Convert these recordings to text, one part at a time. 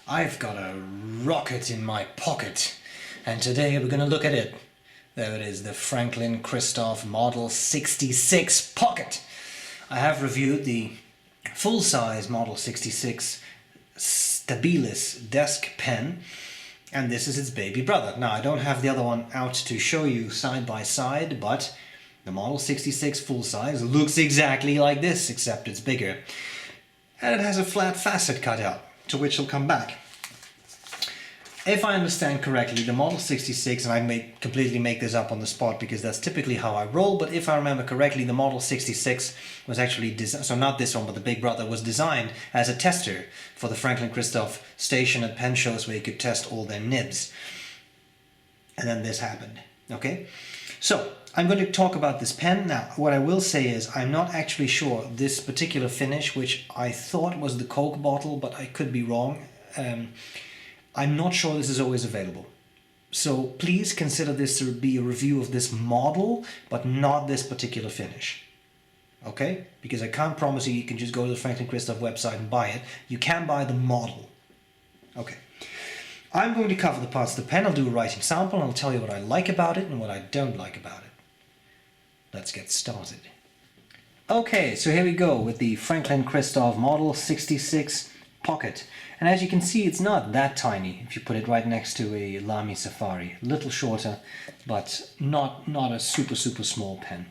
I've got a rocket in my pocket, and today we're going to look at it. There it is, the Franklin-Christoph Model 66 Pocket. I have reviewed the full-size Model 66 Stabilis desk pen, and this is its baby brother. Now, I don't have the other one out to show you side by side, but the Model 66 full-size looks exactly like this, except it's bigger. And it has a flat facet cut out, to which I'll come back. If I understand correctly, the Model 66, and I may completely make this up on the spot because that's typically how I roll, but if I remember correctly, the Model 66 was actually designed, so not this one, but the big brother, was designed as a tester for the Franklin-Christoph station at pen shows where you could test all their nibs. And then this happened, okay? So, I'm going to talk about this pen. Now, what I will say is I'm not actually sure this particular finish, which I thought was the Coke bottle, but I could be wrong. I'm not sure this is always available. So please consider this to be a review of this model, but not this particular finish. Okay? Because I can't promise you can just go to the Franklin-Christoph website and buy it. You can buy the model. Okay. I'm going to cover the parts of the pen. I'll do a writing sample and I'll tell you what I like about it and what I don't like about it. Let's get started. Okay, so here we go with the Franklin-Christoph Model 66 Pocket. And as you can see, it's not that tiny if you put it right next to a Lamy Safari. A little shorter, but not a super small pen.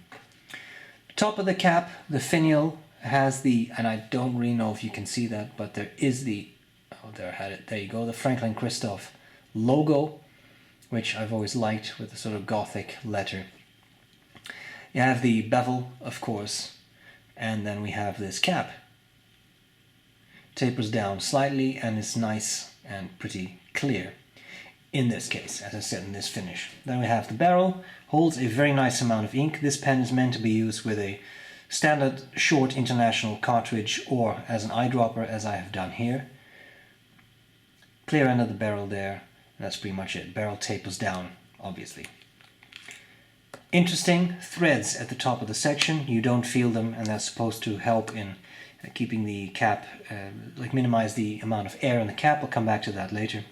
Top of the cap, the finial has the, and I don't really know if you can see that, but there is the, oh, there I had it, there you go, the Franklin-Christoph logo, which I've always liked with the sort of Gothic letter. You have the bevel, of course, and then we have this cap. Tapers down slightly and is nice and pretty clear in this case, as I said, in this finish. Then we have the barrel, holds a very nice amount of ink. This pen is meant to be used with a standard short international cartridge or as an eyedropper, as I have done here. Clear end of the barrel there, and that's pretty much it. Barrel tapers down, obviously. Interesting threads at the top of the section. You don't feel them, and that's supposed to help in keeping the cap, like minimize the amount of air in the cap. I'll come back to that later.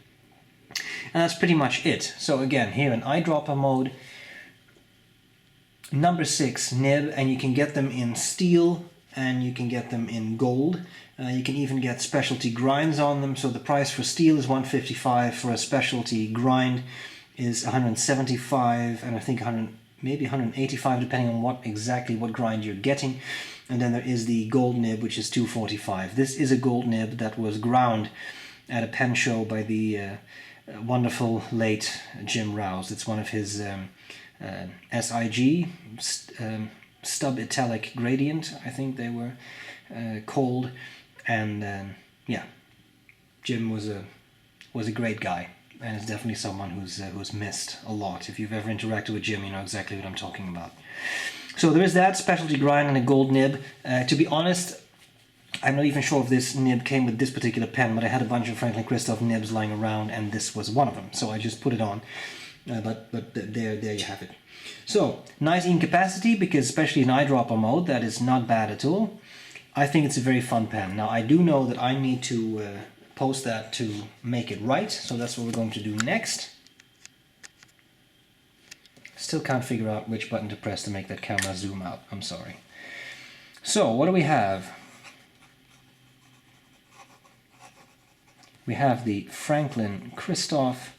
And that's pretty much it. So again, here in eyedropper mode, number 6 nib, and you can get them in steel and you can get them in gold. You can even get specialty grinds on them. So the price for steel is $155, for a specialty grind is $175, and I think maybe $185, depending on exactly what grind you're getting. And then there is the gold nib, which is $245. This is a gold nib that was ground at a pen show by the wonderful late Jim Rouse. It's one of his SIG, stub italic gradient, I think they were called. And yeah, Jim was a great guy, and is definitely someone who's missed a lot. If you've ever interacted with Jim, you know exactly what I'm talking about. So there is that specialty grind and a gold nib. To be honest, I'm not even sure if this nib came with this particular pen, but I had a bunch of Franklin-Christoph nibs lying around, and this was one of them. So I just put it on. But there you have it. So nice ink capacity, because especially in eyedropper mode, that is not bad at all. I think it's a very fun pen. Now I do know that I need to post that to make it right, so that's what we're going to do next. Still can't figure out which button to press to make that camera zoom out. I'm sorry. So, what do we have? We have the Franklin-Christoph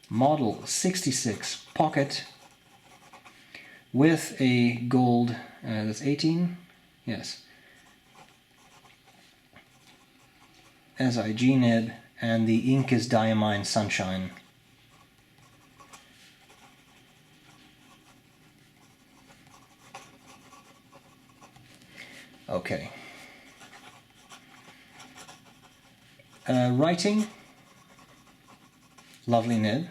Model 66 Pocket with a gold, that's 18? Yes. SIG nib. And the ink is Diamine Sunshine. Okay. Writing. Lovely nib.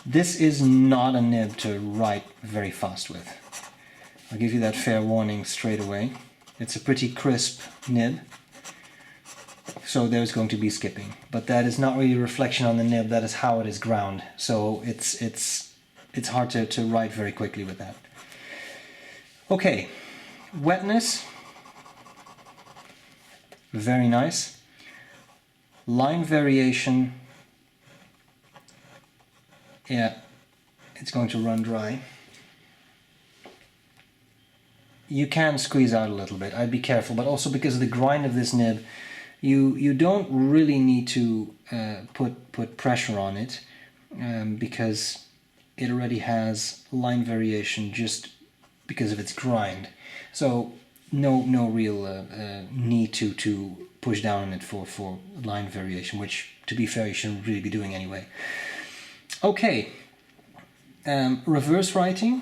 This is not a nib to write very fast with. I'll give you that fair warning straight away. It's a pretty crisp nib. so there's going to be skipping. But that is not really a reflection on the nib, that is how it is ground. So it's hard to write very quickly with that. Okay, wetness, very nice. Line variation, yeah, it's going to run dry. You can squeeze out a little bit, I'd be careful, but also because of the grind of this nib, you don't really need to put pressure on it because it already has line variation just because of its grind. So no real need to push down on it for line variation, which to be fair you shouldn't really be doing anyway. Okay, reverse writing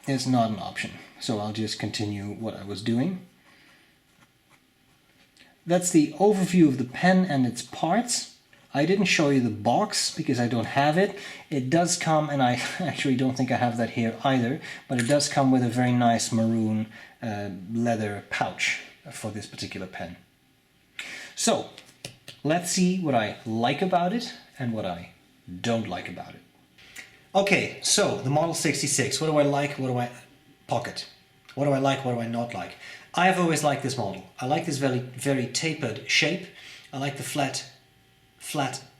is not an option, so I'll just continue what I was doing. That's the overview of the pen and its parts. I didn't show you the box because I don't have it. It does come, and I actually don't think I have that here either, but it does come with a very nice maroon leather pouch for this particular pen. So let's see what I like about it and what I don't like about it. Okay, so the Model 66, what do I like, what do I pocket? What do I like, what do I not like? I have always liked this model. I like this very tapered shape. I like the flat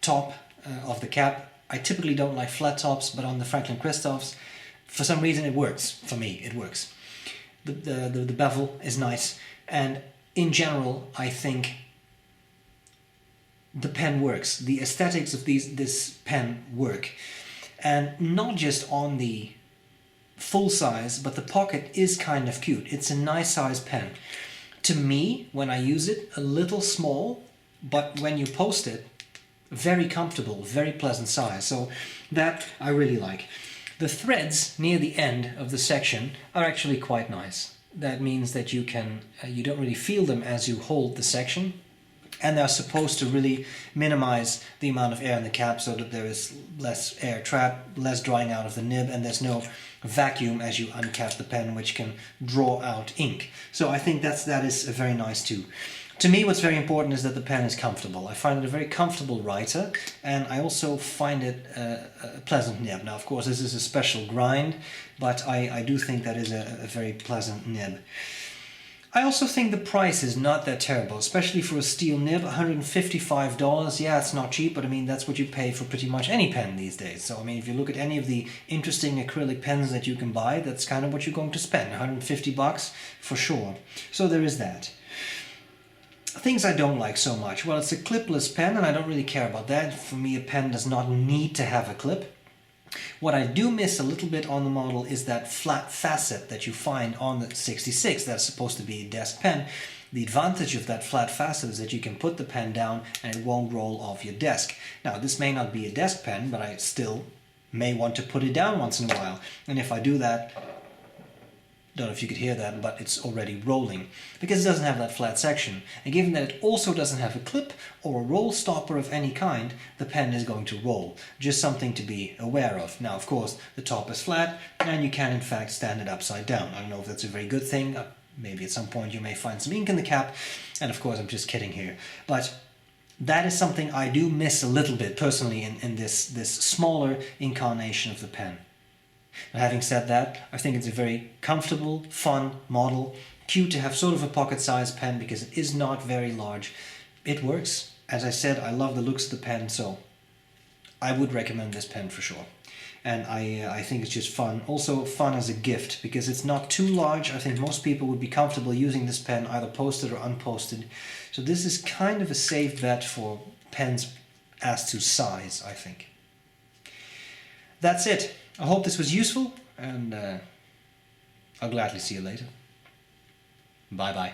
top of the cap. I typically don't like flat tops, but on the Franklin-Christophs, for some reason it works. For me, it works. The bevel is nice, and in general, I think the pen works. The aesthetics of this pen work. And not just on the full size, but the pocket is kind of cute. It's a nice size pen. To me, when I use it, a little small, but when you post it, very comfortable, very pleasant size. So that I really like. The threads near the end of the section are actually quite nice. That means that you don't really feel them as you hold the section. And they're supposed to really minimize the amount of air in the cap so that there is less air trapped, less drying out of the nib, and there's no vacuum as you uncap the pen, which can draw out ink. So I think that is very nice too. To me, what's very important is that the pen is comfortable. I find it a very comfortable writer, and I also find it a pleasant nib. Now, of course, this is a special grind, but I do think that is a very pleasant nib. I also think the price is not that terrible, especially for a steel nib. $155, yeah, it's not cheap, but I mean, that's what you pay for pretty much any pen these days. So, I mean, if you look at any of the interesting acrylic pens that you can buy, that's kind of what you're going to spend, 150 bucks for sure. So there is that. Things I don't like so much. Well, it's a clipless pen, and I don't really care about that. For me, a pen does not need to have a clip. What I do miss a little bit on the model is that flat facet that you find on the 66. That's supposed to be a desk pen. The advantage of that flat facet is that you can put the pen down and it won't roll off your desk. Now, this may not be a desk pen, but I still may want to put it down once in a while. And if I do that, don't know if you could hear that, but it's already rolling because it doesn't have that flat section. And given that it also doesn't have a clip or a roll stopper of any kind, the pen is going to roll. Just something to be aware of. Now, of course, the top is flat and you can in fact stand it upside down. I don't know if that's a very good thing. Maybe at some point you may find some ink in the cap. And of course, I'm just kidding here. But that is something I do miss a little bit personally in this smaller incarnation of the pen. But having said that, I think it's a very comfortable, fun model. Cute to have sort of a pocket-sized pen because it is not very large. It works. As I said, I love the looks of the pen, so I would recommend this pen for sure. And I think it's just fun. Also fun as a gift because it's not too large. I think most people would be comfortable using this pen either posted or unposted. So this is kind of a safe bet for pens as to size, I think. That's it. I hope this was useful, and I'll gladly see you later. Bye-bye.